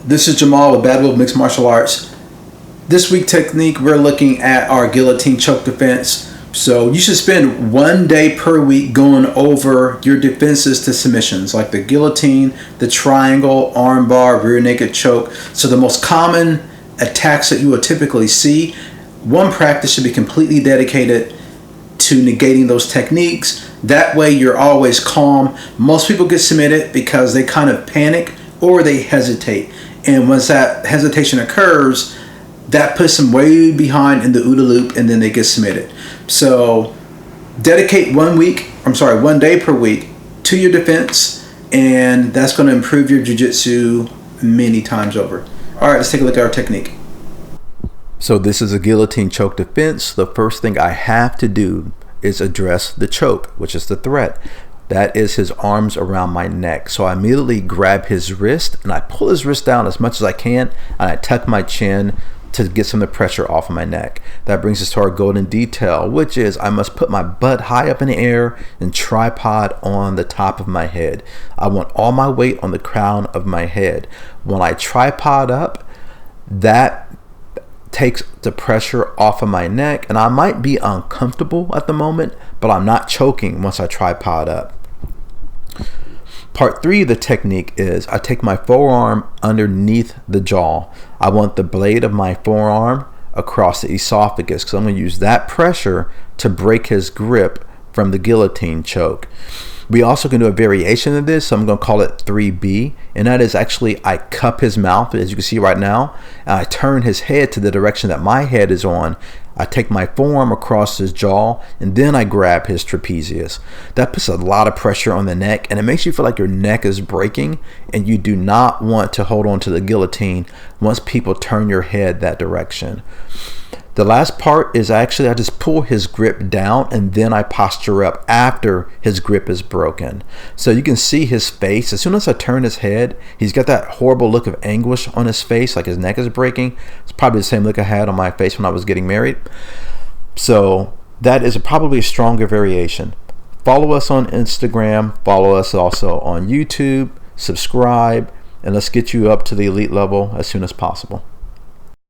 This is Jamal with Battle Mixed Martial Arts. This week technique, we're looking at our guillotine choke defense. So you should spend 1 day per week going over your defenses to submissions, like the guillotine, the triangle, armbar, rear naked choke. So the most common attacks that you will typically see, one practice should be completely dedicated to negating those techniques. That way you're always calm. Most people get submitted because they kind of panic or they hesitate. And once that hesitation occurs, that puts them way behind in the OODA loop, and then they get submitted. So dedicate 1 day per week to your defense, and that's going to improve your jiu-jitsu many times over. All right, let's take a look at our technique. So this is a guillotine choke defense. The first thing I have to do is address the choke, which is the threat. That is his arms around my neck. So I immediately grab his wrist and I pull his wrist down as much as I can, and I tuck my chin to get some of the pressure off of my neck. That brings us to our golden detail, which is I must put my butt high up in the air and tripod on the top of my head. I want all my weight on the crown of my head. When I tripod up, that takes the pressure off of my neck, and I might be uncomfortable at the moment, but I'm not choking once I tripod up. Part 3 of the technique is I take my forearm underneath the jaw. I want the blade of my forearm across the esophagus because I'm going to use that pressure to break his grip from the guillotine choke. We also can do a variation of this, so I'm going to call it 3B, and that is actually I cup his mouth, as you can see right now, and I turn his head to the direction that my head is on. I take my forearm across his jaw, and then I grab his trapezius. That puts a lot of pressure on the neck, and it makes you feel like your neck is breaking, and you do not want to hold on to the guillotine once people turn your head that direction. The last part is actually I just pull his grip down, and then I posture up after his grip is broken. So you can see his face. As soon as I turn his head, he's got that horrible look of anguish on his face, like his neck is breaking. It's probably the same look I had on my face when I was getting married. So that is probably a stronger variation. Follow us on Instagram. Follow us also on YouTube. Subscribe, and let's get you up to the elite level as soon as possible.